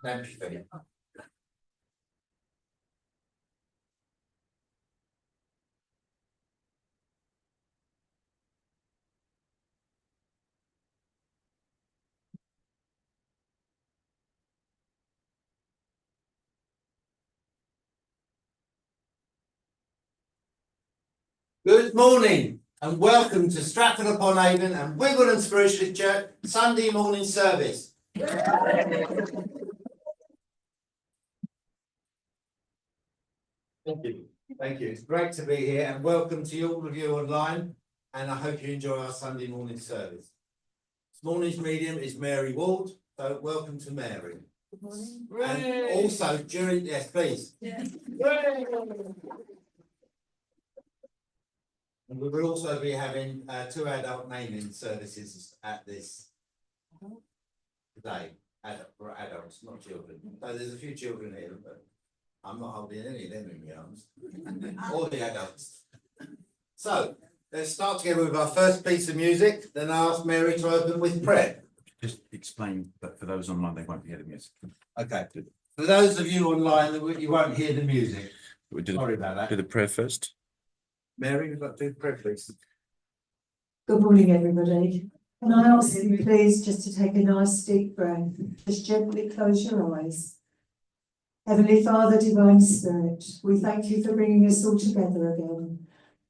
Thank you. Good morning and welcome to Stratford upon Avon and Wimbledon Spiritualist Church Sunday morning service. Thank you. Thank you. It's great to be here and welcome to all of you online, and I hope you enjoy our Sunday morning service. This morning's medium is Mary Ward, so welcome to Mary. Good morning. And also during, yes please. Yeah. And we will also be having 2 adult naming services at this today, for adults, not children. So there's a few children here, but I'm not holding any of them in my arms, or the adults. So let's start together with our first piece of music, then I ask Mary to open with prayer. Just explain that for those online, they won't hear the music. Okay. For those of you online, you won't hear the music. Sorry about that. Do the prayer first. Mary, we've got to do prayer, please. Good morning, everybody. Can I ask you, please, just to take a nice deep breath, just gently close your eyes. Heavenly Father, Divine Spirit, we thank you for bringing us all together again.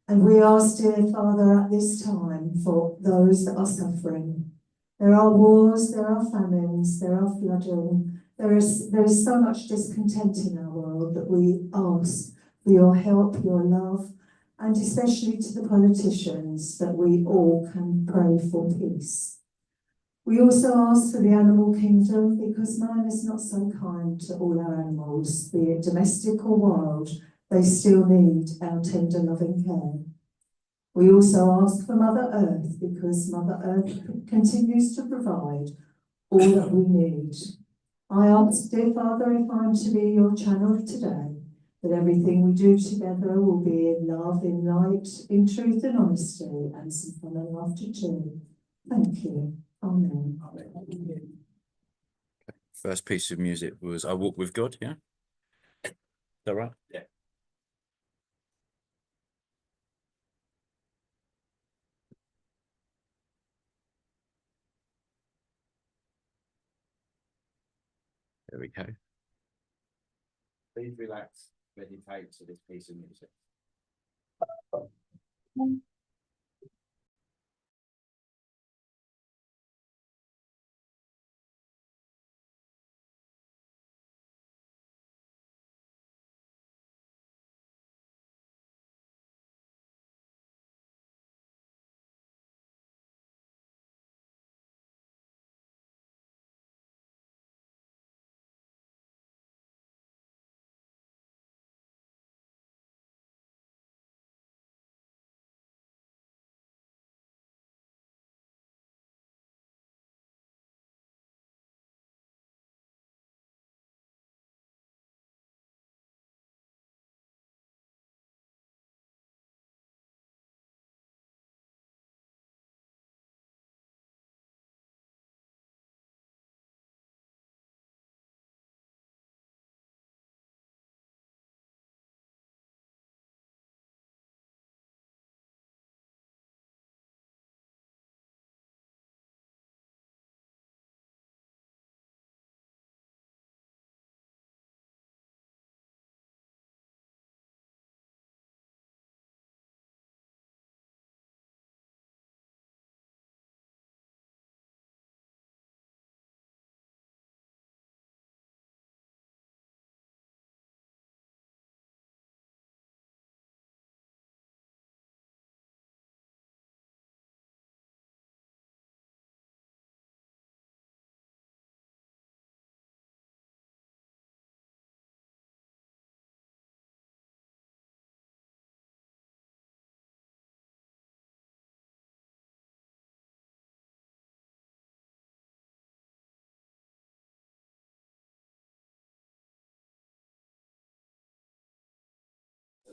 And we ask, dear Father, at this time for those that are suffering. There are wars, there are famines, there are flooding. There is so much discontent in our world that we ask for your help, your love, and especially to the politicians, that we all can pray for peace. We also ask for the animal kingdom, because man is not so kind to all our animals, be it domestic or wild. They still need our tender loving care. We also ask for Mother Earth, because Mother Earth continues to provide all that we need. I ask, dear Father, if I'm to be your channel today, that everything we do together will be in love, in light, in truth and honesty, and some fun and laughter too. Thank you. Amen. Amen. First piece of music was I Walk With God, yeah? Is that right? Yeah. There we go. Please relax, meditate to this piece of music.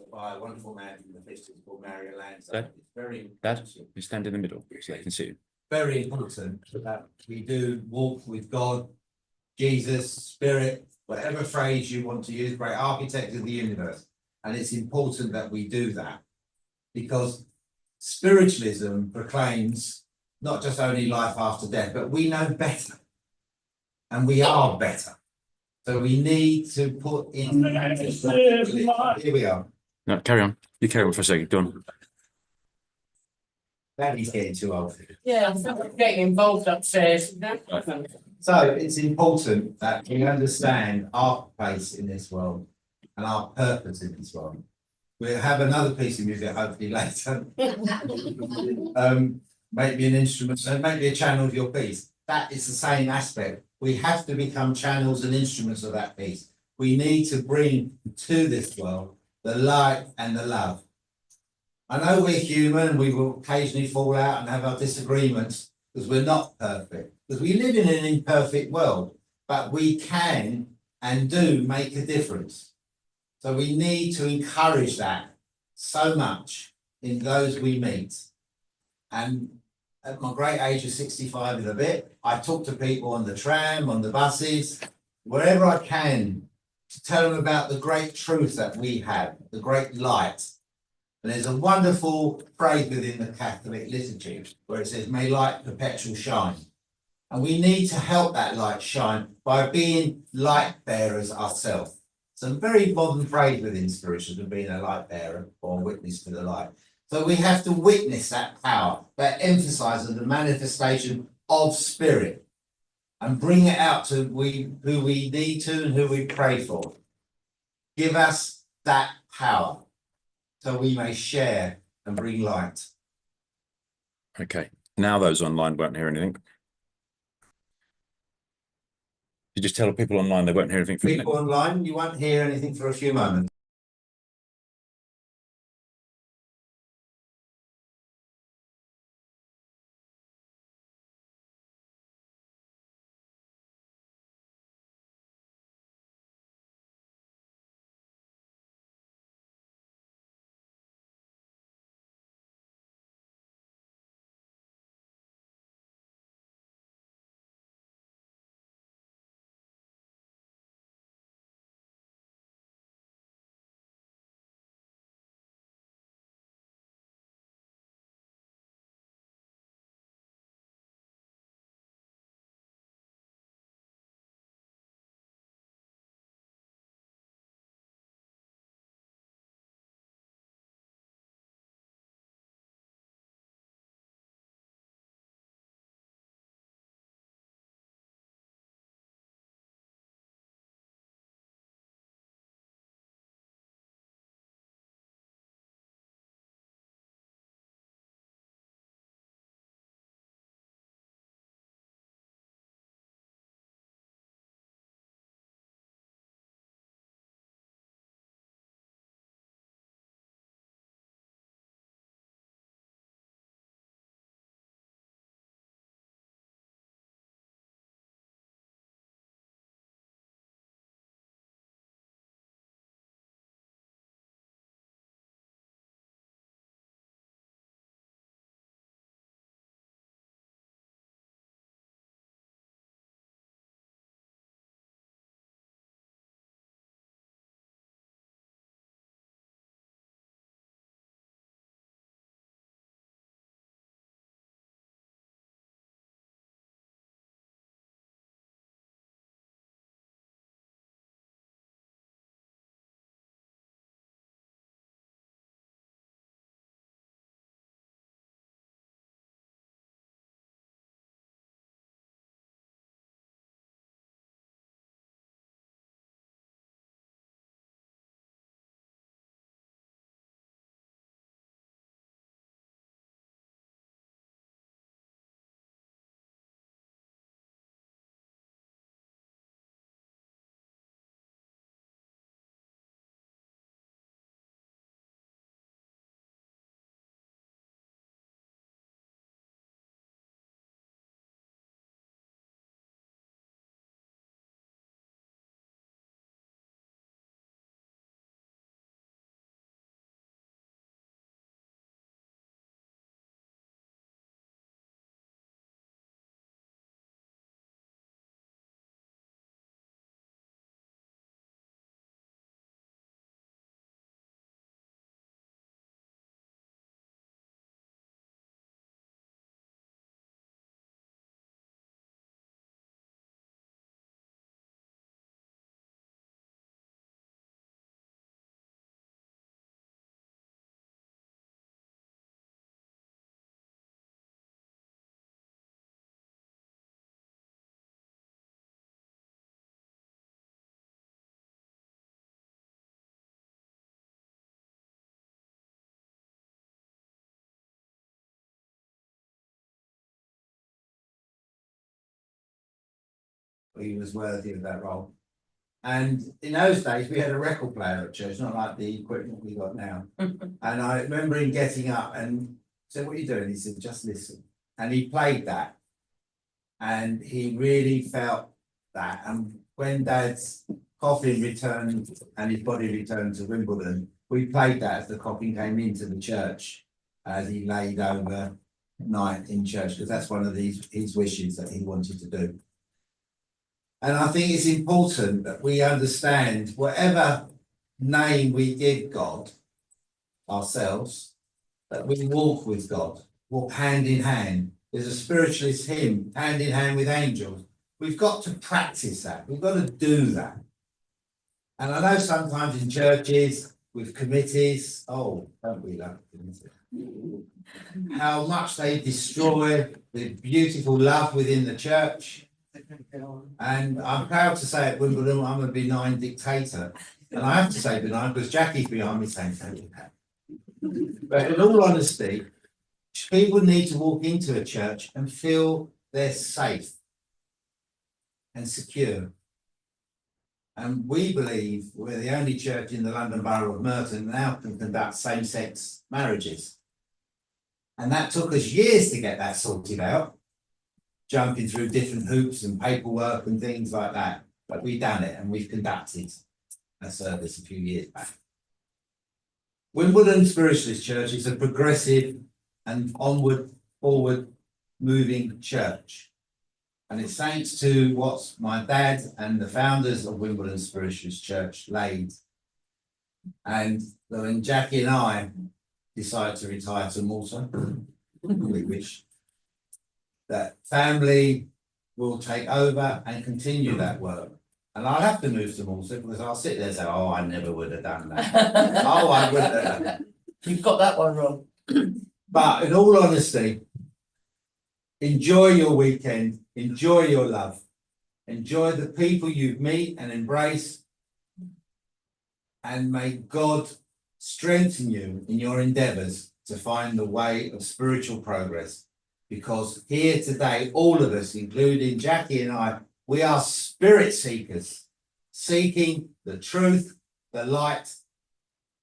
By a wonderful man from the Fishers called Mario Lanza. Dad? It's very Dad, you stand in the middle so they can see you. very important that we do walk with God Jesus, spirit, whatever phrase you want to use, great architect of the universe. And it's important that we do that, because spiritualism proclaims not just only life after death, but we know better and we are better. So we need to put in. Here we are. No, carry on. You carry on for a second. Go on. Daddy's getting too old. Yeah, I'm getting involved upstairs. So it's important that we understand our place in this world and our purpose in this world. We'll have another piece of music hopefully later. Make me an instrument, so make me a channel of your piece. That is the same aspect. We have to become channels and instruments of that piece. We need to bring to this world the light and the love. I know we're human, we will occasionally fall out and have our disagreements because we're not perfect, because we live in an imperfect world, but we can and do make a difference. So we need to encourage that so much in those we meet. And at my great age of 65 and a bit, I talk to people on the tram, on the buses, wherever I can, to tell them about the great truth that we have, the great light. And there's a wonderful phrase within the Catholic liturgy where it says, may light perpetual shine. And we need to help that light shine by being light bearers ourselves. Some very modern phrase within spiritualism, being a light bearer or witness to the light. So we have to witness that power, that emphasizes the manifestation of spirit, and bring it out to who we need to and who we pray for. Give us that power so we may share and bring light. Okay. Now those online won't hear anything. You just tell people online they won't hear anything from People online, you won't hear anything for a few moments. he was worthy of that role. And in those days, we had a record player at church, not like the equipment we got now. And I remember him getting up and said, "What are you doing?" He said, "Just listen." And he played that. And he really felt that. And when Dad's coffin returned and his body returned to Wimbledon, we played that as the coffin came into the church, as he laid over night in church, because that's one of his wishes that he wanted to do. And I think it's important that we understand whatever name we give God ourselves, that we walk with God, walk hand in hand. There's a spiritualist hymn, hand in hand with angels. We've got to practice that. We've got to do that. And I know sometimes in churches with committees, oh, don't we love committees? How much they destroy the beautiful love within the church. And I'm proud to say at Wimbledon, I'm a benign dictator. And I have to say benign because Jackie's behind me saying, "Thank you." But in all honesty, people need to walk into a church and feel they're safe and secure. And we believe we're the only church in the London Borough of Merton now can conduct same-sex marriages. And that took us years to get that sorted out, jumping through different hoops and paperwork and things like that. But we've done it and we've conducted a service a few years back. Wimbledon Spiritualist Church is a progressive and onward, forward moving church. And it's thanks to what my dad and the founders of Wimbledon Spiritualist Church laid. And when Jackie and I decided to retire to Malta, we wish that family will take over and continue that work. And I'll have to move to Malta because I'll sit there and say, "Oh, I never would have done that." Oh, I wouldn't have done that. You've got that one wrong. But in all honesty, enjoy your weekend, enjoy your love, enjoy the people you meet and embrace, and may God strengthen you in your endeavours to find the way of spiritual progress. Because here today, all of us, including Jackie and I, we are spirit seekers, seeking the truth, the light,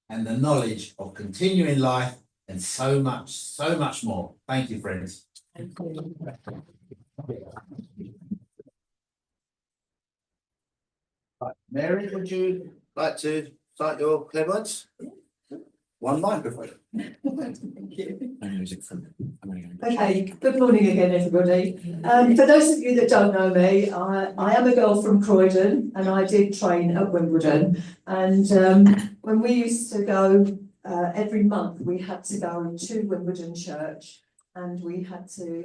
and the knowledge of continuing life, and so much more. Thank you, friends. Right, Mary, would you like to start your clairvoyance? One microphone. And music from. Okay, good morning again, everybody. For those of you that don't know me, I am a girl from Croydon and I did train at Wimbledon. And when we used to go every month, we had to go to Wimbledon Church and we had to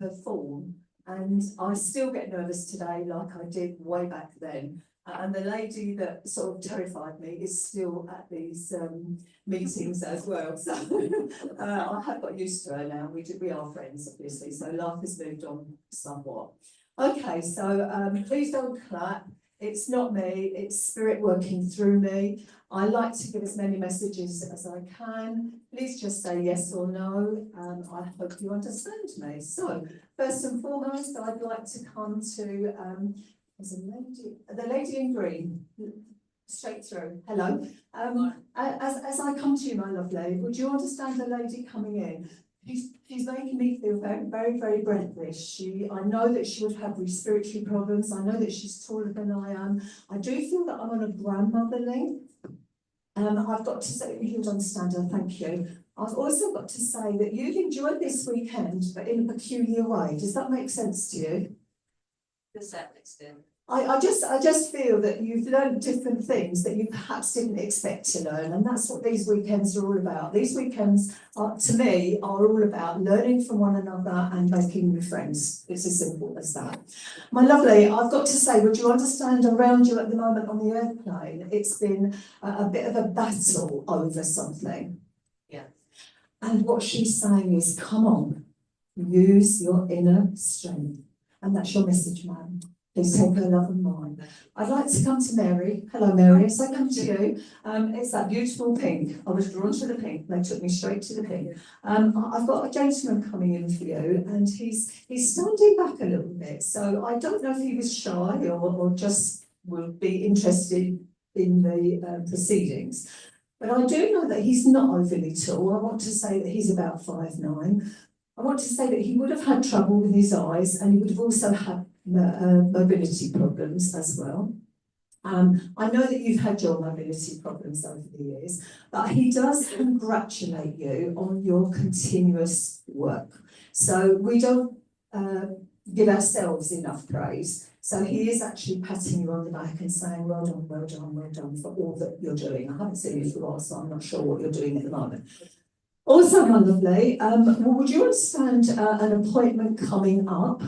perform. And I still get nervous today like I did way back then. And the lady that sort of terrified me is still at these meetings as well. So I have got used to her now. We are friends, obviously. So life has moved on somewhat. Okay, so please don't clap. It's not me. It's spirit working through me. I like to give as many messages as I can. Please just say yes or no. I hope you understand me. So first and foremost, I'd like to come to there's a lady, the lady in green, straight through. Hello. As I come to you, my lovely, would you understand the lady coming in? She's making me feel very, very, very breathless. I know that she would have respiratory problems. I know that she's taller than I am. I do feel that I'm on a grandmotherly. I've got to say, you would understand her, thank you. I've also got to say that you've enjoyed this weekend, but in a peculiar way. Does that make sense to you? To that extent. I just feel that you've learned different things that you perhaps didn't expect to learn, and that's what these weekends are all about. These weekends, to me, are all about learning from one another and making new friends. It's as simple as that. My lovely, I've got to say, would you understand around you at the moment on the airplane, it's been a bit of a battle over something. Yeah. And what she's saying is, come on, use your inner strength. And that's your message, ma'am. Please take her love and mine. I'd like to come to Mary. Hello, Mary. As I come to you, it's that beautiful pink. I was drawn to the pink. They took me straight to the pink. I've got a gentleman coming in for you, and he's standing back a little bit. So I don't know if he was shy or just will be interested in the proceedings. But I do know that he's not overly tall. I want to say that he's about 5'9". I want to say that he would have had trouble with his eyes, and he would have also had mobility problems as well. I know that you've had your mobility problems over the years, but he does congratulate you on your continuous work. So we don't give ourselves enough praise. So he is actually patting you on the back and saying, well done, well done, well done for all that you're doing. I haven't seen you for a while, so I'm not sure what you're doing at the moment. Also, my lovely, would you understand an appointment coming up?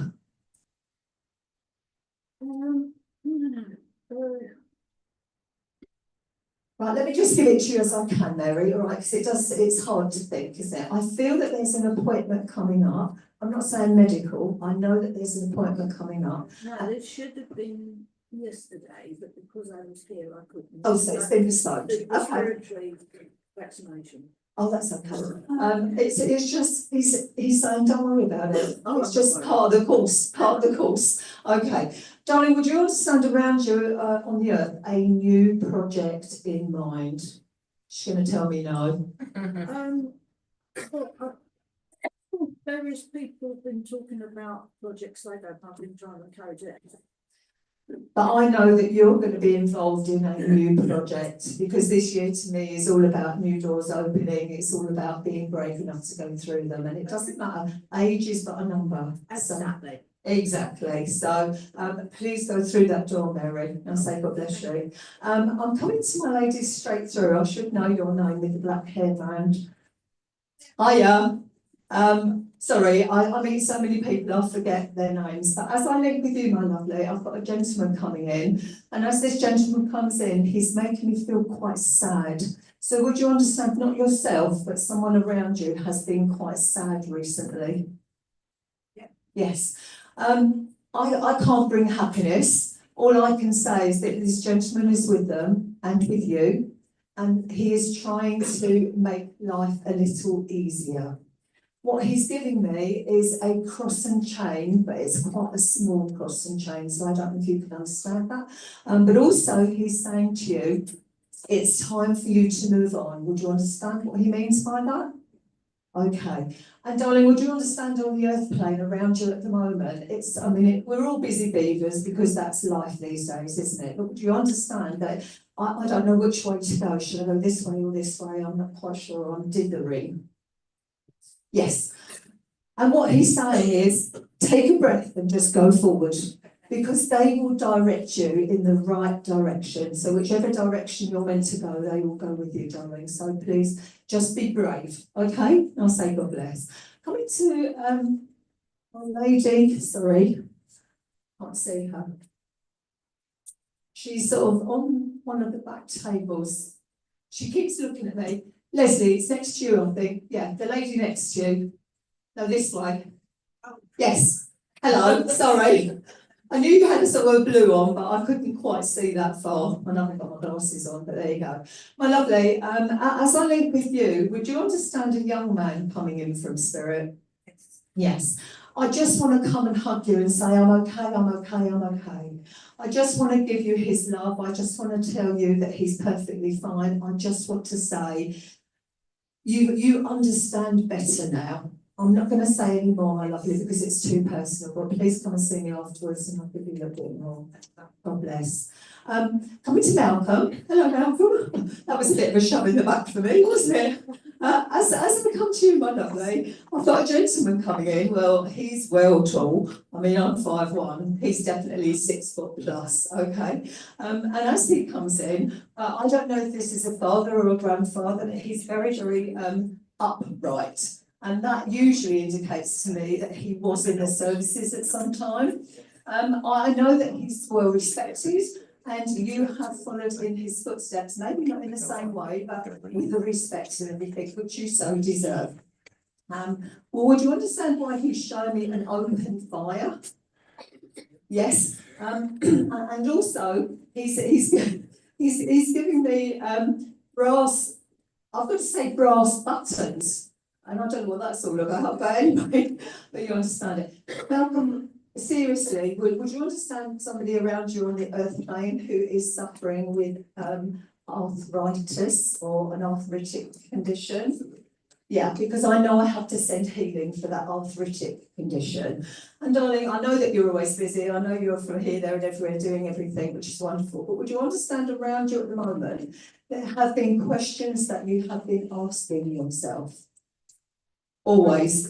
Right, let me just give it to you as I can, Mary, all right, because it's hard to think, isn't it? I feel that there's an appointment coming up. I'm not saying medical, I know that there's an appointment coming up. No, it should have been yesterday, but because I was here, I couldn't. Oh, so it's been postponed. The Okay. respiratory vaccination. Oh, that's okay. It's just, he's saying, don't worry about it. It's just part of the course, Okay. Darling, would you understand around you on the earth a new project in mind? She's going to tell me no. Various people have been talking about projects they've had, I've been trying to encourage it. But I know that you're going to be involved in a new project, because this year to me is all about new doors opening. It's all about being brave enough to go through them, and it doesn't matter, age is but a number. Exactly. Exactly. So please go through that door, Mary, and say God bless you. I'm coming to my ladies straight through. I should know your name with the black hairband. Hiya. Sorry, I meet so many people, I forget their names. But as I link with you, my lovely, I've got a gentleman coming in. And as this gentleman comes in, he's making me feel quite sad. So would you understand, not yourself, but someone around you has been quite sad recently? Yeah. Yes. I can't bring happiness. All I can say is that this gentleman is with them and with you. And he is trying to make life a little easier. What he's giving me is a cross and chain, but it's quite a small cross and chain, so I don't know if you can understand that. But also he's saying to you, it's time for you to move on. Would you understand what he means by that? Okay. And darling, would you understand on the earth plane around you at the moment? We're all busy beavers because that's life these days, isn't it? But would you understand that I don't know which way to go. Should I go this way or this way? I'm not quite sure. I'm dithering. Yes. And what he's saying is, take a breath and just go forward, because they will direct you in the right direction. So whichever direction you're meant to go, they will go with you, darling. So please just be brave, okay? I'll say God bless. Coming to our lady, sorry, can't see her. She's sort of on one of the back tables. She keeps looking at me. Leslie, it's next to you, I think. Yeah, the lady next to you. No, this way. Yes. Hello, sorry. I knew you had a sort of blue on, but I couldn't quite see that far. I haven't got my glasses on, but there you go. My lovely, as I link with you, would you understand a young man coming in from Spirit? Yes. I just want to come and hug you and say, I'm okay, I'm okay, I'm okay. I just want to give you his love. I just want to tell you that he's perfectly fine. I just want to say, you understand better now. I'm not going to say any more, my lovely, because it's too personal, but please come and see me afterwards and I'll give you a bit more. God bless. Coming to Malcolm. Hello, Malcolm. That was a bit of a shove in the back for me, wasn't it? As I come to you, my lovely, I've got a gentleman coming in. Well, he's well tall. I mean, I'm 5'1". He's definitely 6 foot plus, okay? And as he comes in, I don't know if this is a father or a grandfather, but he's very, very upright. And that usually indicates to me that he was in the services at some time. I know that he's well respected, and you have followed in his footsteps, maybe not in the same way, but with the respect and everything, which you so deserve. Well, would you understand why he's showing me an open fire? Yes, and also he's giving me brass. I've got to say brass buttons, and I don't know what that's all about, but anyway, but you understand it. Malcolm, seriously, would you understand somebody around you on the earth plane who is suffering with arthritis or an arthritic condition? Yeah, because I know I have to send healing for that arthritic condition. And darling, I know that you're always busy. I know you're from here, there and everywhere doing everything, which is wonderful. But would you understand around you at the moment, there have been questions that you have been asking yourself? Always.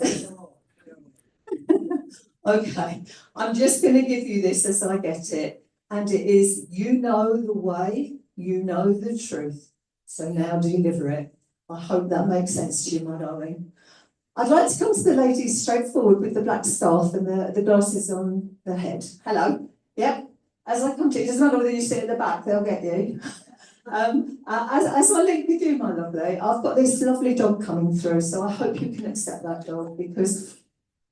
Okay, I'm just going to give you this as I get it. And it is, you know the way, you know the truth. So now deliver it. I hope that makes sense to you, my darling. I'd like to come to the ladies straight forward with the black scarf and the glasses on the head. Hello. Yep. As I come to you, it doesn't matter whether you sit at the back, they'll get you. As I link with you, my lovely, I've got this lovely dog coming through, so I hope you can accept that dog, because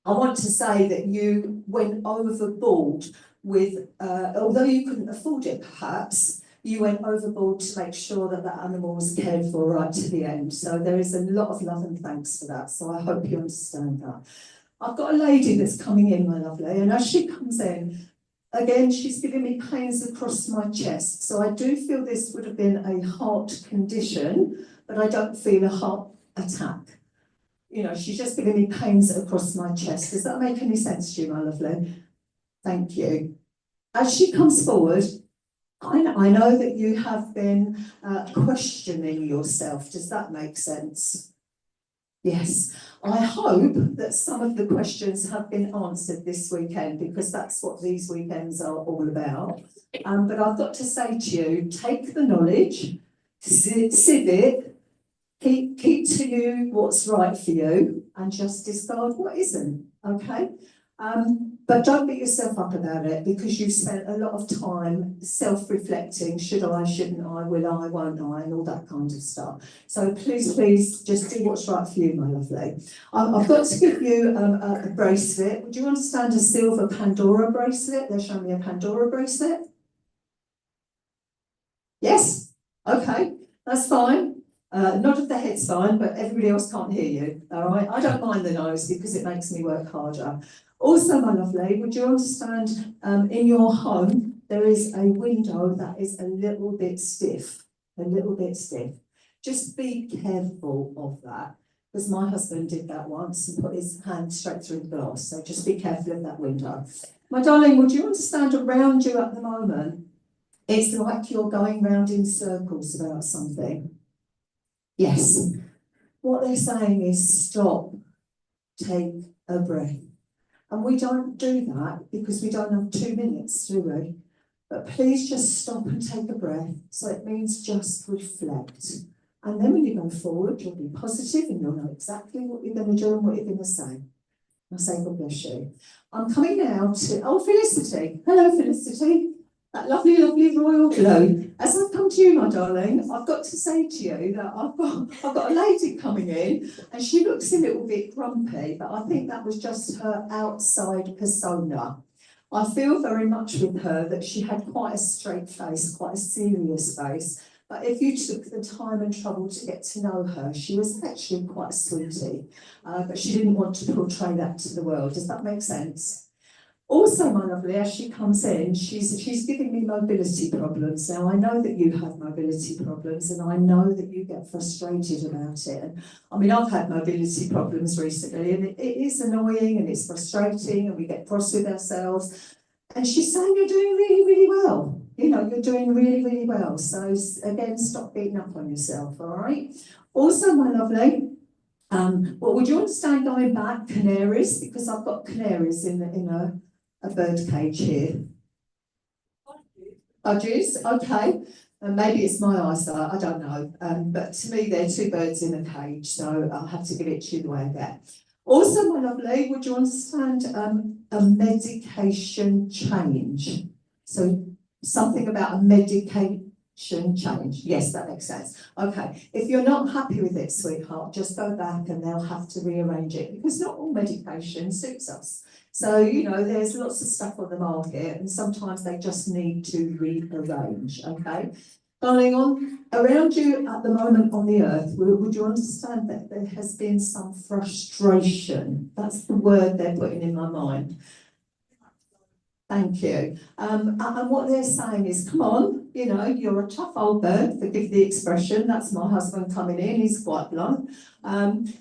I want to say that you went overboard with, although you couldn't afford it perhaps, you went overboard to make sure that that animal was cared for right to the end. So there is a lot of love and thanks for that. So I hope you understand that. I've got a lady that's coming in, my lovely, and as she comes in, again, she's giving me pains across my chest. So I do feel this would have been a heart condition, but I don't feel a heart attack. You know, she's just giving me pains across my chest. Does that make any sense to you, my lovely? Thank you. As she comes forward, I know that you have been questioning yourself. Does that make sense? Yes. I hope that some of the questions have been answered this weekend, because that's what these weekends are all about. But I've got to say to you, take the knowledge, sieve it, keep to you what's right for you, and just discard what isn't, okay? But don't beat yourself up about it, because you've spent a lot of time self-reflecting, should I, shouldn't I, will I, won't I, and all that kind of stuff. So please, just do what's right for you, my lovely. I've got to give you a bracelet. Would you understand a silver Pandora bracelet? They're showing me a Pandora bracelet. Yes? Okay, that's fine. Nod of the head's fine, but everybody else can't hear you, all right? I don't mind the nose because it makes me work harder. Also, my lovely, would you understand in your home, there is a window that is a little bit stiff, Just be careful of that, because my husband did that once and put his hand straight through the glass, so just be careful of that window. My darling, would you understand around you at the moment, it's like you're going round in circles about something. Yes. What they're saying is stop, take a breath. And we don't do that because we don't have 2 minutes, do we? But please just stop and take a breath. So it means just reflect. And then when you go forward, you'll be positive and you'll know exactly what you're going to do and what you're going to say. I say, God bless you. I'm coming now to, Felicity. Hello, Felicity. That lovely, lovely royal blue. As I've come to you, my darling, I've got to say to you that I've got a lady coming in and she looks a little bit grumpy, but I think that was just her outside persona. I feel very much with her that she had quite a straight face, quite a serious face. But if you took the time and trouble to get to know her, she was actually quite a sweetie. But she didn't want to portray that to the world. Does that make sense? Also, my lovely, as she comes in, she's giving me mobility problems. Now, I know that you have mobility problems and I know that you get frustrated about it. And I mean, I've had mobility problems recently and it is annoying and it's frustrating and we get cross with ourselves. And she's saying you're doing really, really well. You know, you're doing really, really well. So again, stop beating up on yourself, all right? Also, my lovely, well, would you understand going back, canaries? Because I've got canaries in a bird cage here. Budgies, okay. And maybe it's my eyesight, I don't know. But to me, they're 2 birds in a cage, so I'll have to give it to you the way I get. Also, my lovely, would you understand a medication change? So something about a change. Yes, that makes sense. Okay, if you're not happy with it, sweetheart, just go back and they'll have to rearrange it because not all medication suits us. So, you know, there's lots of stuff on the market and sometimes they just need to rearrange, okay? Darling, around you at the moment on the earth, would you understand that there has been some frustration? That's the word they're putting in my mind. Thank you. And what they're saying is, come on, you know, you're a tough old bird, forgive the expression, that's my husband coming in, he's quite blunt. And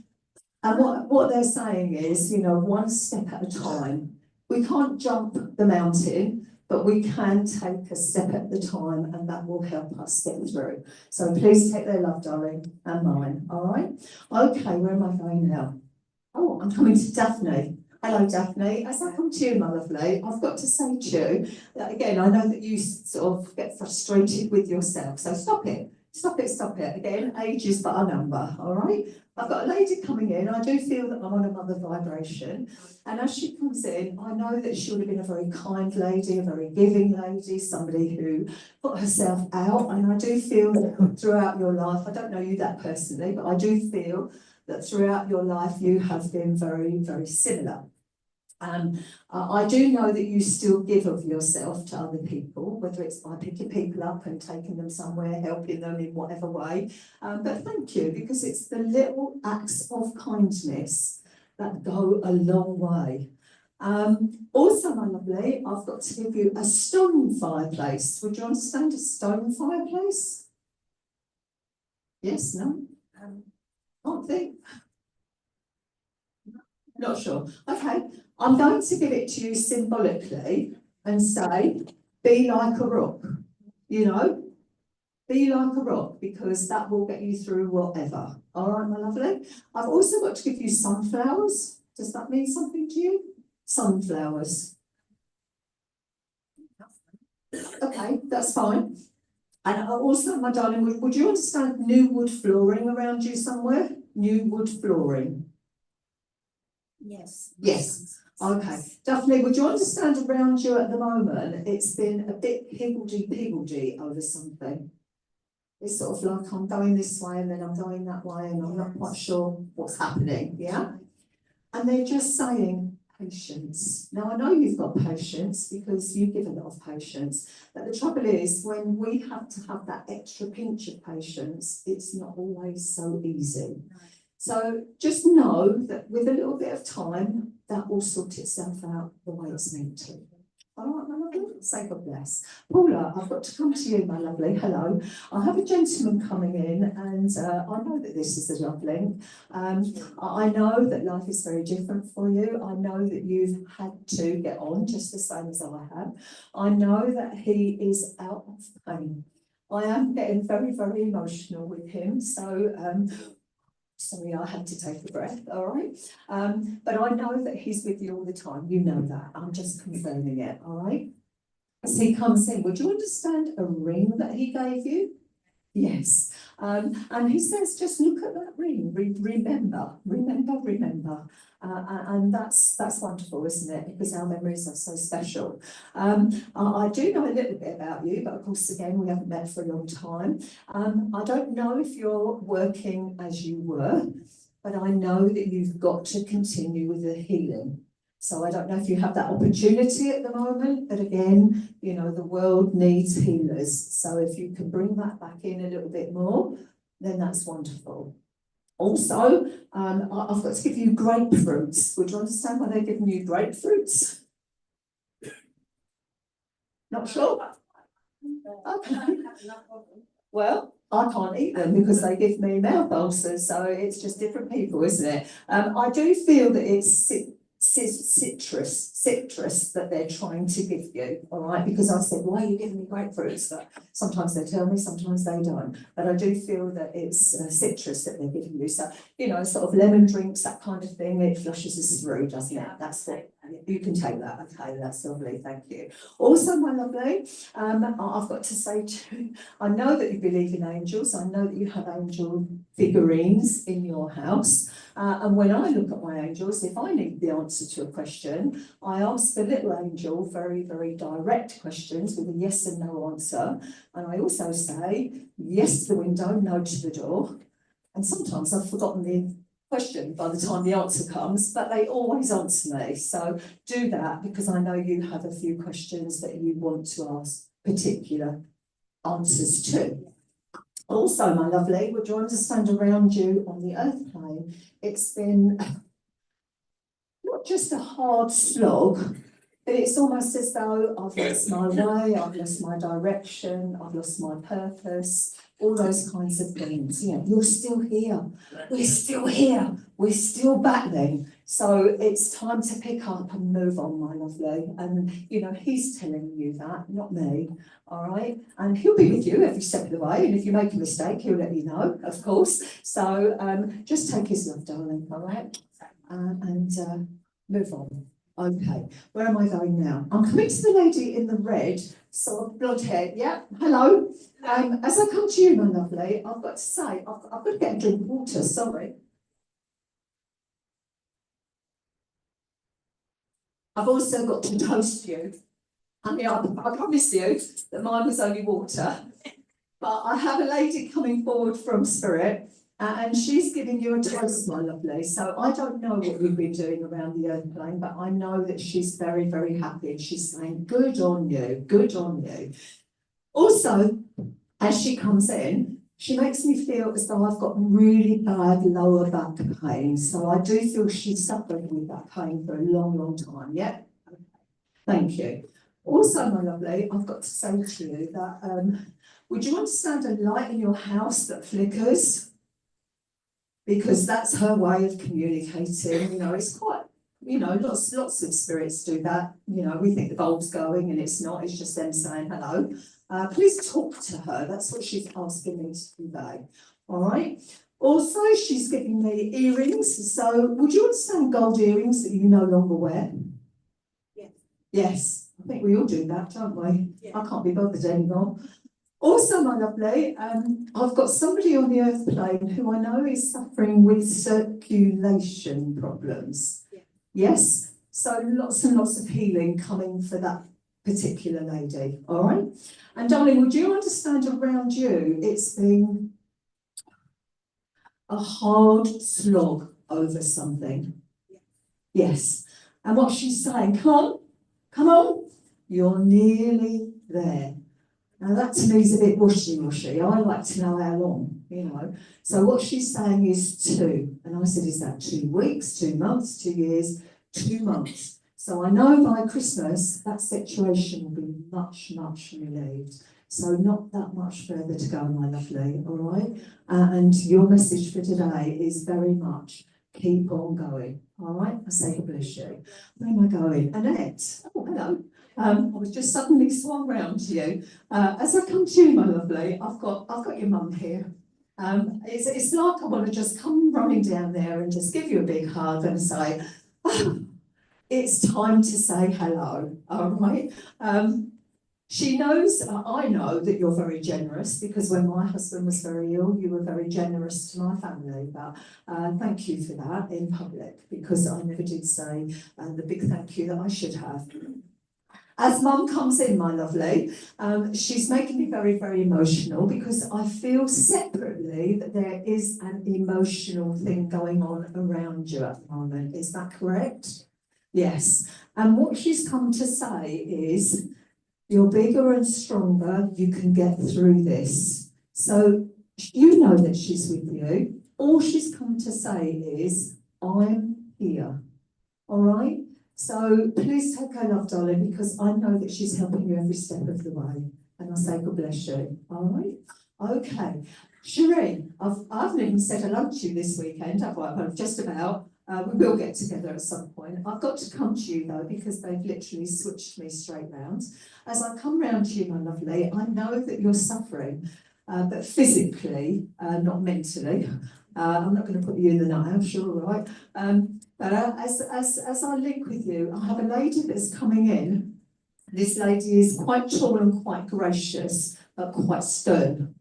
what they're saying is, you know, one step at a time. We can't jump the mountain, but we can take a step at the time and that will help us get through. So please take their love, darling, and mine, all right? Okay, where am I going now? Oh, I'm coming to Daphne. Hello, Daphne. As I come to you, my lovely, I've got to say to you that again, I know that you sort of get frustrated with yourself, so stop it. Stop it, stop it. Again, age is but a number, all right? I've got a lady coming in. I do feel that I'm on a mother vibration. And as she comes in, I know that she would have been a very kind lady, a very giving lady, somebody who put herself out. And I do feel that throughout your life, I don't know you that personally, but I do feel that throughout your life you have been very, very similar. I do know that you still give of yourself to other people, whether it's by picking people up and taking them somewhere, helping them in whatever way. But thank you, because it's the little acts of kindness that go a long way. Also, my lovely, I've got to give you a stone fireplace. Would you understand a stone fireplace? Yes, no? Can't think. Not sure. Okay, I'm going to give it to you symbolically and say, be like a rock, you know? Be like a rock, because that will get you through whatever. All right, my lovely? I've also got to give you sunflowers. Does that mean something to you? Sunflowers. Okay, that's fine. And also, my darling, would you understand new wood flooring around you somewhere? New wood flooring. Yes. Yes. Okay. Daphne, would you understand around you at the moment, it's been a bit higgledy-piggledy over something. It's sort of like I'm going this way and then I'm going that way and I'm not quite sure what's happening, yeah? And they're just saying patience. Now, I know you've got patience because you give a lot of patience, but the trouble is when we have to have that extra pinch of patience, it's not always so easy. So just know that with a little bit of time, that will sort itself out the way it's meant to. All right, my lovely, say God bless. Paula, I've got to come to you, my lovely. Hello. I have a gentleman coming in and I know that this is a love link. I know that life is very different for you. I know that you've had to get on just the same as I have. I know that he is out of pain. I am getting very, very emotional with him. So, sorry, I had to take a breath, all right? But I know that he's with you all the time. You know that. I'm just confirming it, all right? As he comes in, would you understand a ring that he gave you? Yes. And he says, just look at that ring. Remember. And that's wonderful, isn't it? Because our memories are so special. I do know a little bit about you, but of course, again, we haven't met for a long time. I don't know if you're working as you were, but I know that you've got to continue with the healing. So I don't know if you have that opportunity at the moment, but again, you know, the world needs healers. So if you can bring that back in a little bit more, then that's wonderful. Also, I've got to give you grapefruits. Would you understand why they're giving you grapefruits? Not sure? Okay. Well, I can't eat them because they give me mouth ulcers, so it's just different people, isn't it? I do feel that it's citrus that they're trying to give you, all right? Because I said, why are you giving me grapefruits? But sometimes they tell me, sometimes they don't. But I do feel that it's citrus that they're giving you. So, you know, sort of lemon drinks, that kind of thing, it flushes us through, doesn't it? That's what You can take that, okay, that's lovely, thank you. Also, my lovely, I've got to say too, I know that you believe in angels, I know that you have angel figurines in your house, and when I look at my angels, if I need the answer to a question, I ask the little angel very, very direct questions with a yes and no answer, and I also say, yes to the window, no to the door, and sometimes I've forgotten the question by the time the answer comes, but they always answer me. So do that because I know you have a few questions that you want to ask particular answers to. Also, my lovely, would you understand around you on the earth plane, it's been not just a hard slog, but it's almost as though I've lost my way, I've lost my direction, I've lost my purpose, all those kinds of things. You know, you're still here, we're still here, we're still battling. So it's time to pick up and move on, my lovely. And, you know, he's telling you that, not me, all right? And he'll be with you every step of the way. And if you make a mistake, he'll let you know, of course. So just take his love, darling, all right? And move on. Okay, where am I going now? I'm coming to the lady in the red, sort of blonde hair. Yeah, hello. As I come to you, my lovely, I've got to say, I've got to get a drink of water, sorry. I've also got to toast you. I mean, I promise you that mine was only water. But I have a lady coming forward from Spirit, and she's giving you a toast, my lovely. So I don't know what we've been doing around the earth plane, but I know that she's very, very happy. And she's saying, good on you, good on you. Also, as she comes in, she makes me feel as though I've got really bad lower back pain. So I do feel she's suffering with that pain for a long, long time. Yeah? Thank you. Also, my lovely, I've got to say to you that, would you understand a light in your house that flickers? Because that's her way of communicating, you know, it's quite, you know, lots of spirits do that, you know, we think the bulb's going and it's not, it's just them saying hello. Please talk to her, that's what she's asking me to convey, all right? Also, she's giving me earrings, so would you understand gold earrings that you no longer wear? Yes. Yes, I think we all do that, don't we? Yeah. I can't be bothered anymore. Also, my lovely, I've got somebody on the earth plane who I know is suffering with circulation problems. Yeah. Yes, so lots and lots of healing coming for that particular lady, all right? And darling, would you understand around you, it's been a hard slog over something. Yeah. Yes, and what she's saying, come on, you're nearly there. Now that to me is a bit wishy-washy. I like to know how long, you know. So what she's saying is 2. And I said, is that 2 weeks, 2 months, 2 years, 2 months? So I know by Christmas that situation will be much, much relieved. So not that much further to go, my lovely, all right? And your message for today is very much keep on going, all right? I say God bless you. Where am I going? Annette. Oh, hello. I was just suddenly swung round to you. As I come to you, my lovely, I've got your mum here. It's like I want to just come running down there and just give you a big hug and say, oh, it's time to say hello, all right? She knows, I know that you're very generous because when my husband was very ill, you were very generous to my family. But thank you for that in public because I never did say the big thank you that I should have. As mum comes in, my lovely, she's making me very, very emotional because I feel separately that there is an emotional thing going on around you at the moment. Is that correct? Yes. And what she's come to say is, you're bigger and stronger, you can get through this. So you know that she's with you. All she's come to say is, I'm here. All right? So please take her love, darling, because I know that she's helping you every step of the way. And I say God bless you. All right? Okay. Shireen, I haven't even said hello to you this weekend, have I? Well, just about. We will get together at some point. I've got to come to you though, because they've literally switched me straight round. As I come round to you, my lovely, I know that you're suffering, but physically, not mentally. I'm not going to put you in the nuthouse, you're all right. But as I link with you, I have a lady that's coming in. This lady is quite tall and quite gracious, but quite stern.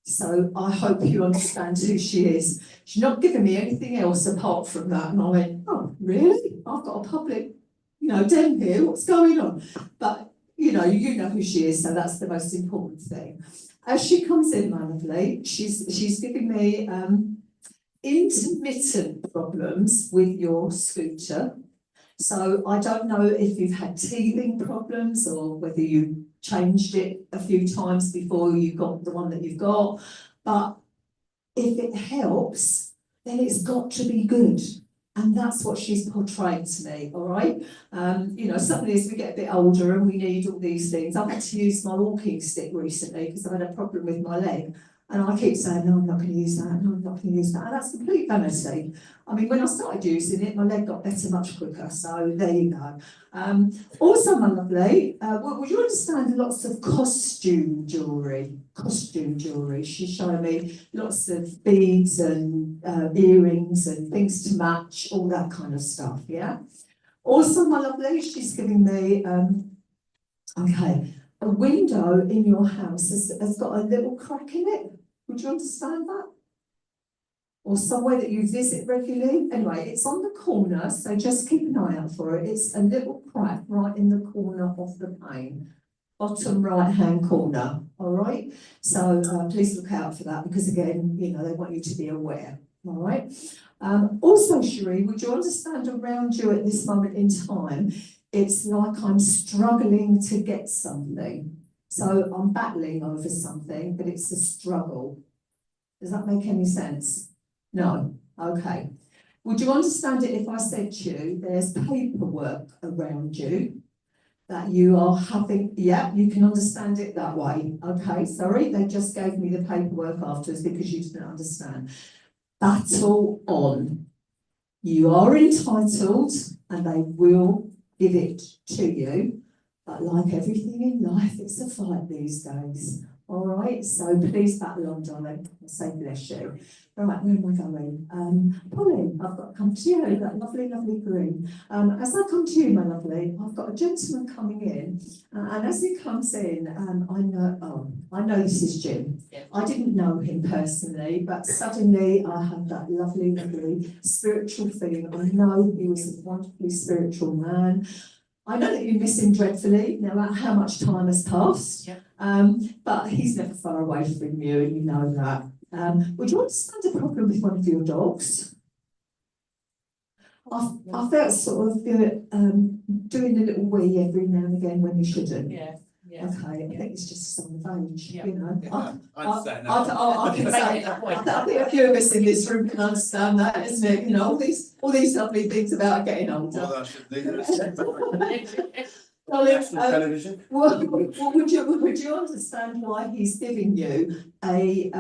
So I hope you understand who she is. She's not giving me anything else apart from that. And I went, oh, really? I've got a public, den here. What's going on? But, you know who she is. So that's the most important thing. As she comes in, my lovely, she's giving me intermittent problems with your scooter. So I don't know if you've had teething problems or whether you changed it a few times before you got the one that you've got. But if it helps, then it's got to be good. And that's what she's portraying to me, all right? Suddenly as we get a bit older and we need all these things, I've had to use my walking stick recently because I've had a problem with my leg. And I keep saying, no, I'm not going to use that, no, I'm not going to use that. And that's complete vanity. I mean, when I started using it, my leg got better much quicker. So there you go. Also, my lovely, would you understand lots of costume jewellery? Costume jewellery. She's showing me lots of beads and earrings and things to match, all that kind of stuff, yeah? Also, my lovely, she's giving me, a window in your house has got a little crack in it. Would you understand that? Or somewhere that you visit regularly? Anyway, it's on the corner, so just keep an eye out for it. It's a little crack right in the corner of the pane, bottom right-hand corner, all right? So please look out for that because, again, they want you to be aware, all right? Also, Cherie, would you understand around you at this moment in time, it's like I'm struggling to get something. So I'm battling over something, but it's a struggle. Does that make any sense? No? Okay. Would you understand it if I said to you, there's paperwork around you that you are having, yeah, you can understand it that way. Okay, sorry, they just gave me the paperwork afterwards because you didn't understand. Battle on. You are entitled and they will give it to you. But like everything in life, it's a fight these days. All right, so please battle on, darling. I say bless you. All right, where am I going? Polly, I've got to come to you, that lovely, lovely green. As I come to you, my lovely, I've got a gentleman coming in, and as he comes in, I know this is Jim. Yeah. I didn't know him personally, but suddenly I had that lovely, lovely spiritual feeling. I know he was a wonderfully spiritual man. I know that you miss him dreadfully, no matter how much time has passed. Yeah. But he's never far away from you, and you know that. Would you understand a problem with one of your dogs? I felt sort of doing a little wee every now and again when you shouldn't. Yeah. Okay, I think it's just a sign of age, Yeah. I understand that. I can say, I think a few of us in this room can understand that, isn't it? All these lovely things about getting older. Well, I should leave it. Darling, National television. would you understand why he's giving you a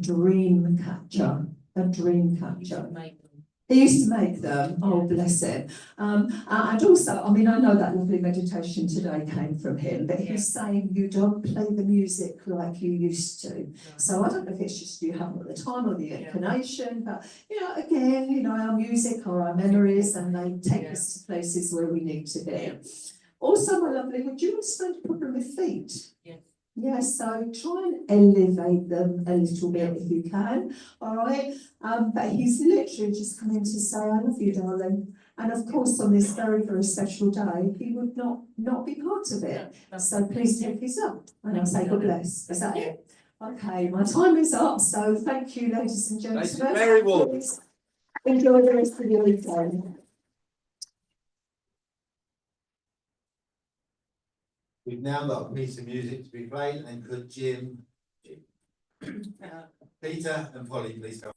dream catcher? A dream catcher. He used to make them. Oh, bless him. And also, I mean, I know that lovely meditation today came from him, but he's saying you don't play the music like you used to. So I don't know if it's just you haven't got the time or the inclination, but again, our music are our memories, and they take us to places where we need to be. Also, my lovely, would you understand a problem with feet? Yes. Yeah, so try and elevate them a little bit if you can, all right? But he's literally just come in to say, I love you, darling. And of course, on this very, very special day, he would not be part of it. So please take this up. And I'll say, God bless. Is that it? Okay, my time is up. So thank you, ladies and gentlemen. Thank you very much. Enjoy the rest of your weekend. We've now got a piece of music to be played, and could Peter and Polly please come?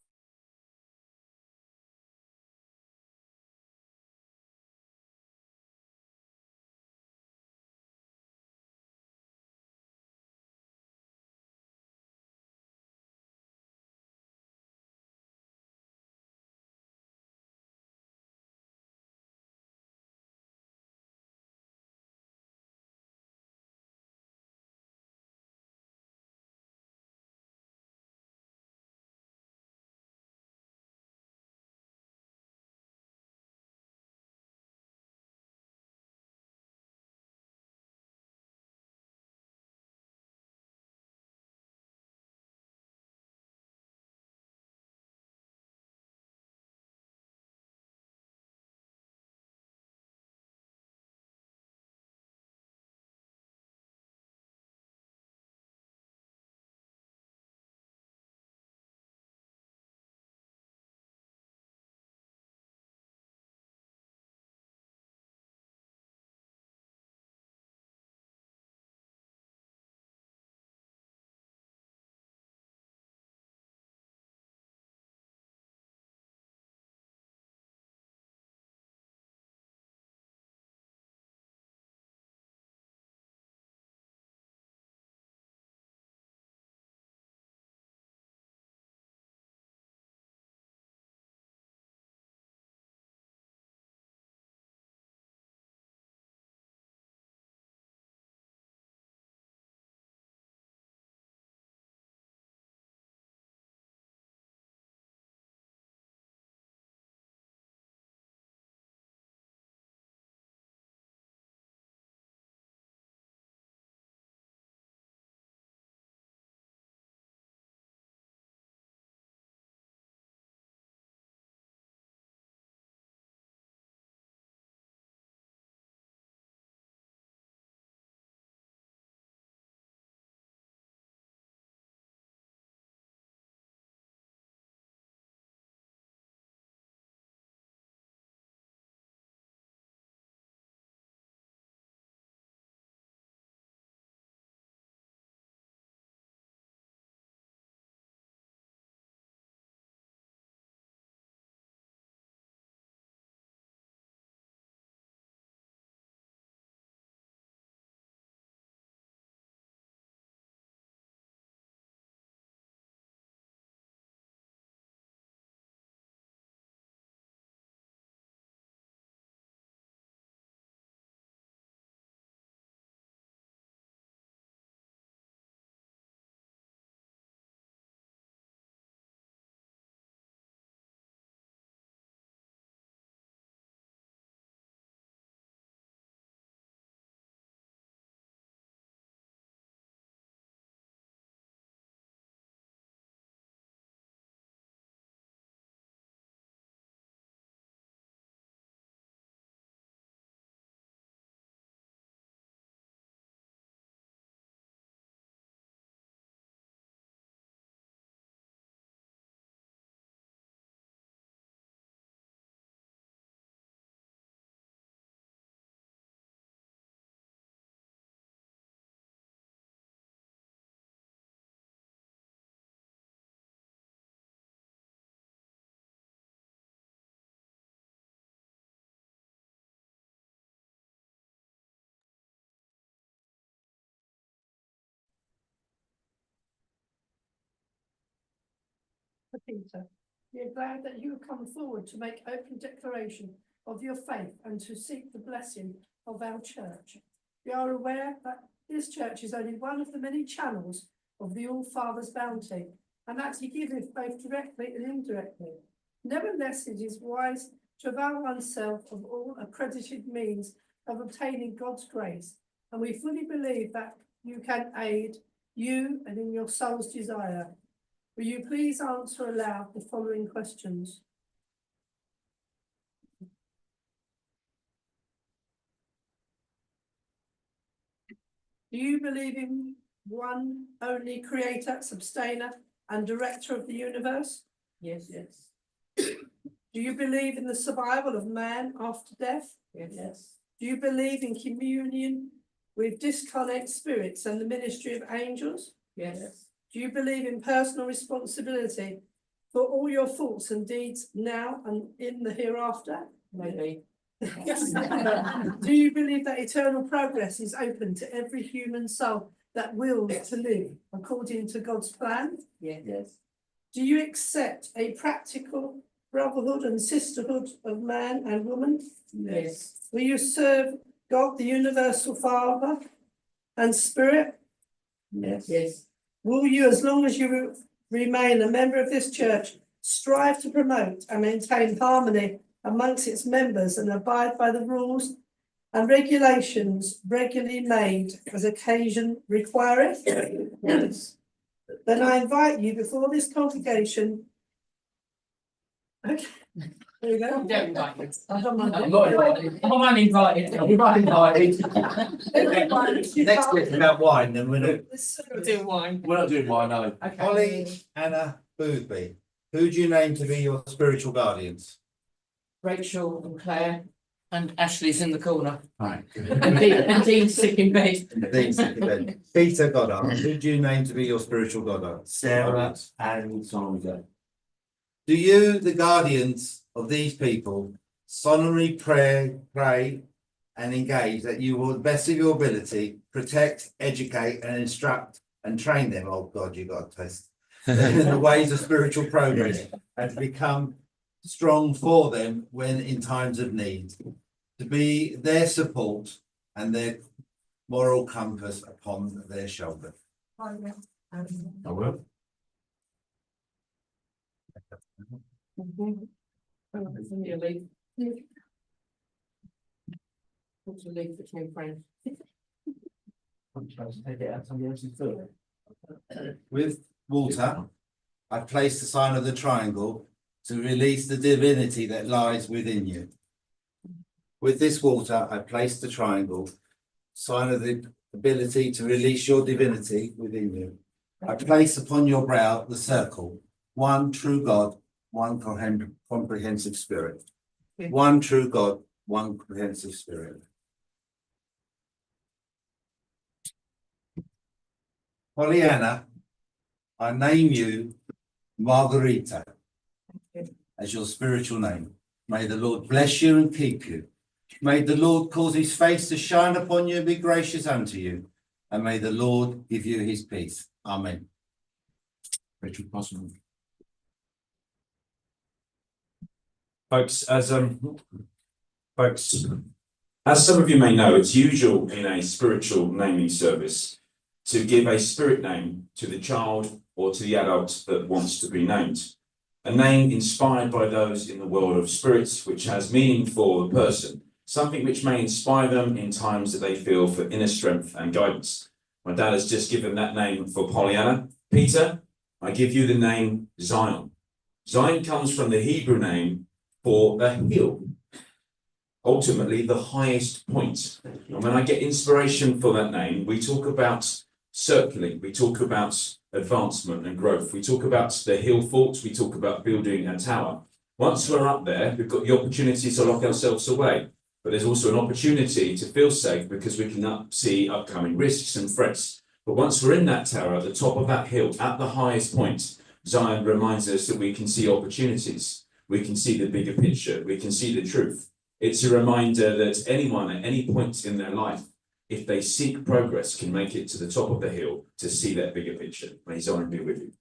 Peter, we are glad that you have come forward to make open declaration of your faith and to seek the blessing of our church. We are aware that this church is only one of the many channels of the All Father's bounty, and that he giveth both directly and indirectly. Nevertheless, it is wise to avail oneself of all accredited means of obtaining God's grace, and we fully believe that you can aid you and in your soul's desire. Will you please answer aloud the following questions? Do you believe in one only creator, sustainer, and director of the universe? Yes, yes, Do you believe in the survival of man after death? yes, Do you believe in communion with discarnate spirits and the ministry of angels? yes, Do you believe in personal responsibility for all your thoughts and deeds now and in the hereafter? maybe. Do you believe that eternal progress is open to every human soul that wills to live according to God's plan? Yes. Do you accept a practical brotherhood and sisterhood of man and woman? Yes. Will you serve God, the universal Father and Spirit? Yes. Yes. Will you, as long as you remain a member of this church, strive to promote and maintain harmony amongst its members and abide by the rules and regulations regularly made as occasion requireth? Yes. Then I invite you before this congregation. Okay, there you go. Don't invite me. I don't mind. I'm not invited. I'm uninvited. I'm not invited. Next bit's about wine, then we're not. We're doing wine. We're not doing wine, no. Okay. Holly, Anna, Boothby, who do you name to be your spiritual guardians? Rachel and Claire and Ashley's in the corner. Right. And Dean's sick in bed. Peter Goddard, who do you name to be your spiritual Goddard? Sarah and Sandra. Do you, the guardians of these people, solemnly pray and engage that you will, to the best of your ability, protect, educate and instruct and train them, oh God, you got a test, in the ways of spiritual progress and to become strong for them when in times of need, to be their support and their moral compass upon their shoulder? I will. You leave. What's the leave between friends? I'm supposed to take it out somebody else's foot. With Walter, I place the sign of the triangle to release the divinity that lies within you. With this water, I place the triangle, sign of the ability to release your divinity within you. I place upon your brow the circle, one true God, one comprehensive spirit. One true God, one comprehensive spirit. Pollyanna, I name you Margarita as your spiritual name. May the Lord bless you and keep you. May the Lord cause his face to shine upon you and be gracious unto you. And may the Lord give you his peace. Amen. Rachel, possible. Folks, as some of you may know, it's usual in a spiritual naming service to give a spirit name to the child or to the adult that wants to be named. A name inspired by those in the world of spirits, which has meaning for the person, something which may inspire them in times that they feel for inner strength and guidance. My dad has just given that name for Pollyanna. Peter, I give you the name Zion. Zion comes from the Hebrew name for a hill, ultimately the highest point. And when I get inspiration for that name, we talk about circling, we talk about advancement and growth, we talk about the hill forts, we talk about building a tower. Once we're up there, we've got the opportunity to lock ourselves away, but there's also an opportunity to feel safe because we can see upcoming risks and threats. But once we're in that tower, at the top of that hill, at the highest point, Zion reminds us that we can see opportunities. We can see the bigger picture. We can see the truth. It's a reminder that anyone at any point in their life, if they seek progress, can make it to the top of the hill to see that bigger picture. May Zion be with you.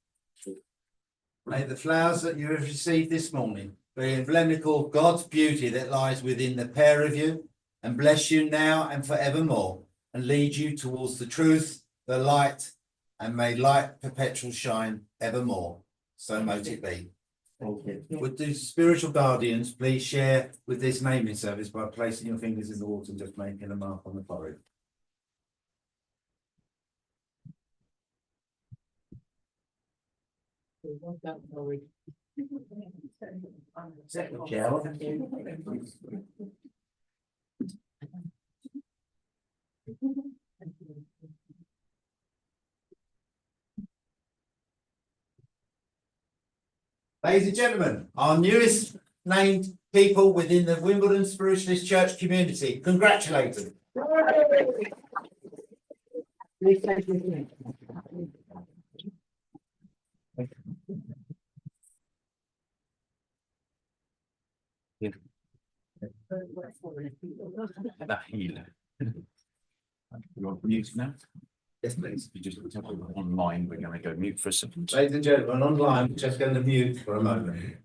May the flowers that you have received this morning be emblematical of God's beauty that lies within the pair of you, and bless you now and forevermore, and lead you towards the truth, the light, and may light perpetual shine evermore. So mote it be. Would the spiritual guardians please share with this naming service by placing your fingers in the water and just making a mark on the forehead? Ladies and gentlemen, our newest named people within the Wimbledon Spiritualist Church community. Congratulations. That healer. You're on mute now. Yes, please. You just tell them online, we're going to go mute for a second. Ladies and gentlemen, online, we're just going to mute for a moment.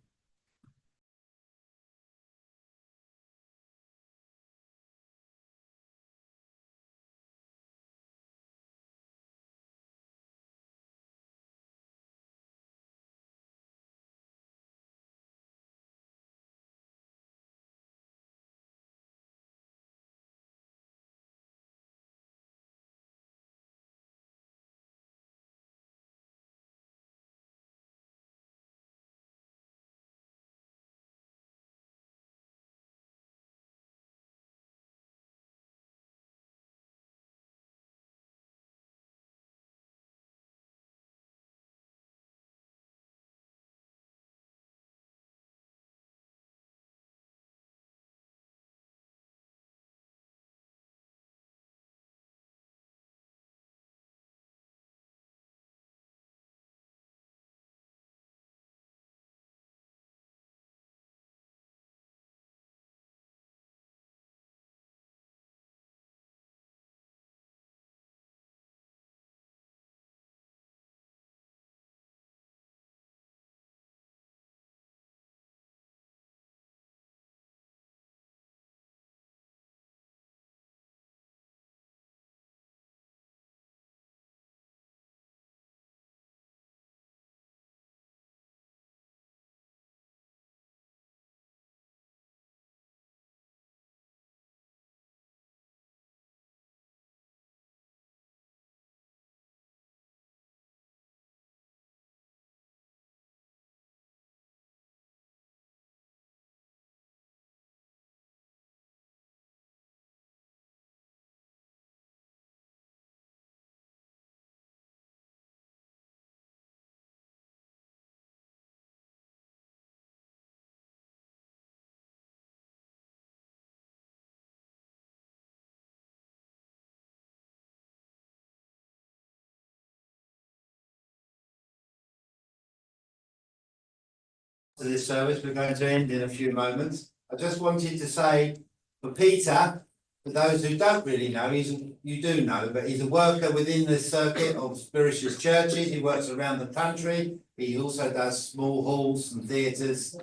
To this service, we're going to end in a few moments. I just wanted to say for Peter, for those who don't really know, you do know, but he's a worker within the circuit of spiritualist churches. He works around the country. He also does small halls and theatres,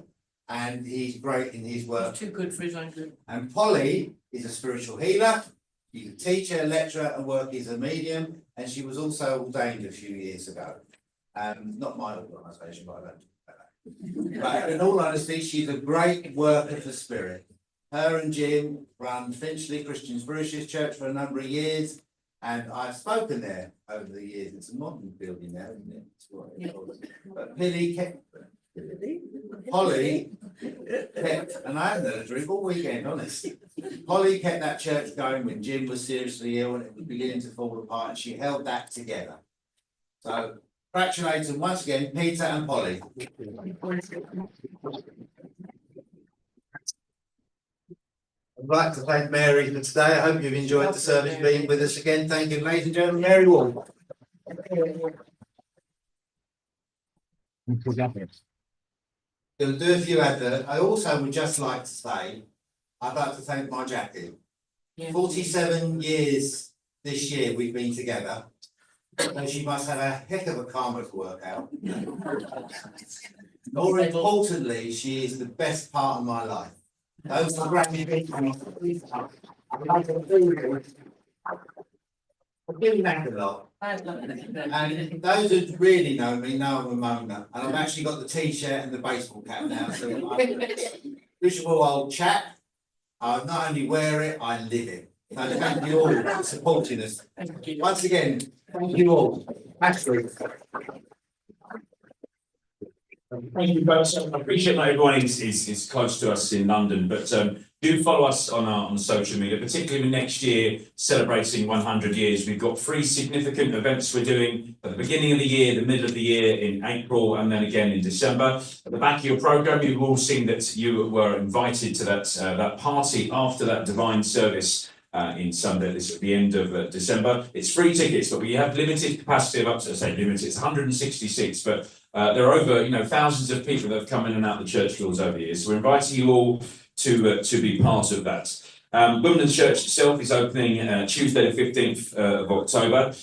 and he's great in his work. Too good for his own good. And Polly is a spiritual healer. She's a teacher, lecturer, and works as a medium. And she was also ordained a few years ago. Not my organisation, but I don't. But in all honesty, she's a great worker for spirit. Her and Jim run Finchley Christian Spiritualist Church for a number of years, and I've spoken there over the years. It's a modern building now, isn't it? But Polly kept, and I haven't had a drink all weekend, honest. Polly kept that church going when Jim was seriously ill and it was beginning to fall apart, and she held that together. So congratulations once again, Peter and Polly. I'd like to thank Mary for today. I hope you've enjoyed the service being with us again. Thank you, ladies and gentlemen. Mary Wall. We'll do a few adverts. I also would just like to say, I'd like to thank my Jackie. 47 years this year we've been together. So she must have a heck of a karma to work out. More importantly, she is the best part of my life. Those are Grammy I've given back a lot. And those who really know me know I'm a moaner. And I've actually got the t-shirt and the baseball cap now. So I'm a miserable old chap. I not only wear it, I live it. So thank you all for supporting us. Once again, thank you all. Actually. Thank you both. I appreciate that everyone is close to us in London, but do follow us on social media, particularly next year, celebrating 100 years. We've got 3 significant events we're doing at the beginning of the year, the middle of the year in April, and then again in December. At the back of your programme, you've all seen that you were invited to that party after that divine service in Sunday, this at the end of December. It's free tickets, but we have limited capacity of up to, say limited, it's 166, but there are over, thousands of people that have come in and out the church doors over the years. So we're inviting you all to be part of that. Wimbledon Church itself is opening Tuesday the 15th of October.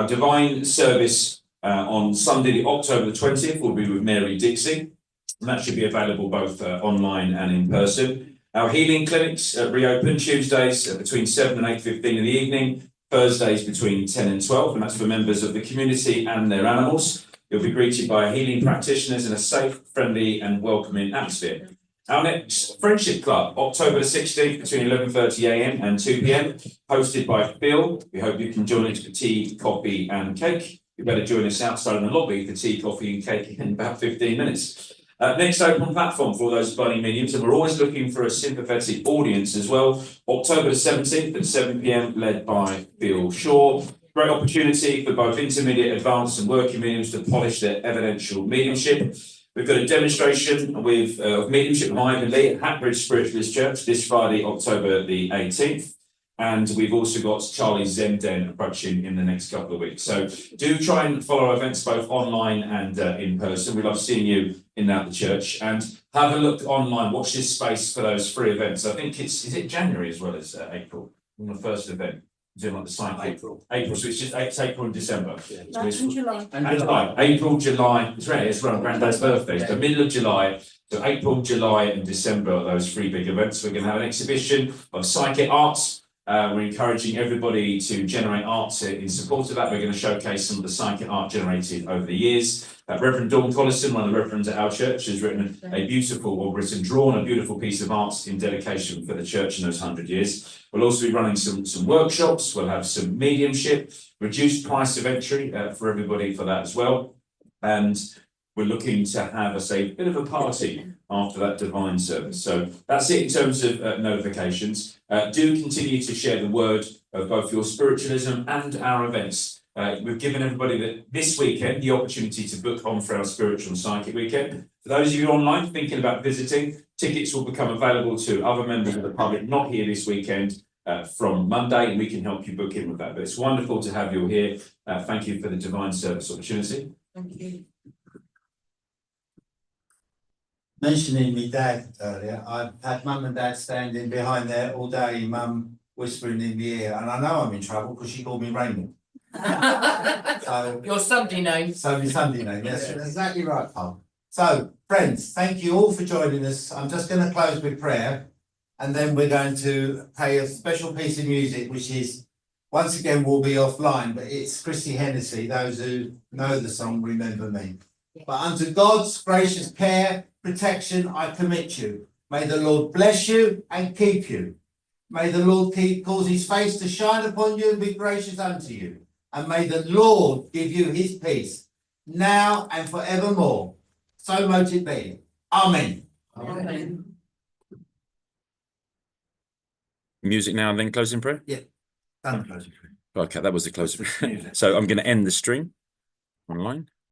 Divine service on Sunday, October the 20th, will be with Mary Dixie, and that should be available both online and in person. Our healing clinics reopen Tuesdays between 7 and 8:15 in the evening, Thursdays between 10 and 12, and that's for members of the community and their animals. You'll be greeted by healing practitioners in a safe, friendly and welcoming atmosphere. Our next Friendship Club, October the 16th between 11:30 a.m. and 2 p.m, hosted by Phil. We hope you can join us for tea, coffee and cake. You better join us outside in the lobby for tea, coffee and cake in about 15 minutes. Next open platform for those budding mediums, and we're always looking for a sympathetic audience as well. October the 17th at 7 p.m, led by Phil Shaw. Great opportunity for both intermediate, advanced and working mediums to polish their evidential mediumship. We've got a demonstration with mediumship of Ivan Lee at Wimbledon Spiritualist Church this Friday, October the 18th. And we've also got Charlie Zenden approaching in the next couple of weeks. So do try and follow our events both online and in person. We love seeing you in the church. And have a look online, watch this space for those free events. I think is it January as well as April on the first event? Doing like the cycle. April, so it's April and December. No, in July. And July. April, July, it's around Granddad's birthday, so middle of July. So April, July and December are those 3 big events. We're going to have an exhibition of psychic arts. We're encouraging everybody to generate art in support of that. We're going to showcase some of the psychic art generated over the years. Reverend Dawn Collison, one of the reverends at our church, has drawn a beautiful piece of art in dedication for the church in those 100 years. We'll also be running some workshops. We'll have some mediumship, reduced price of entry for everybody for that as well. And we're looking to have, a bit of a party after that divine service. So that's it in terms of notifications. Do continue to share the word of both your spiritualism and our events. We've given everybody this weekend the opportunity to book on for our spiritual and psychic weekend. For those of you online thinking about visiting, tickets will become available to other members of the public not here this weekend from Monday, and we can help you book in with that. But it's wonderful to have you here. Thank you for the divine service opportunity. Thank you. Mentioning me dad earlier, I've had mum and dad standing behind there all day, mum whispering in the ear, and I know I'm in trouble because she called me Raymond. So Your Sunday name. So my Sunday name, yes, exactly right, Paul. So, friends, thank you all for joining us. I'm just going to close with prayer, and then we're going to play a special piece of music, which is, once again, will be offline, but it's Christy Hennessy. Those who know the song, remember me. But unto God's gracious care, protection, I commit you. May the Lord bless you and keep you. May the Lord cause his face to shine upon you and be gracious unto you. And may the Lord give you his peace, now and forevermore. So mote it be. Amen. Amen. Music now and then closing prayer? Done closing prayer. Okay, that was the closing prayer. So I'm going to end the stream online.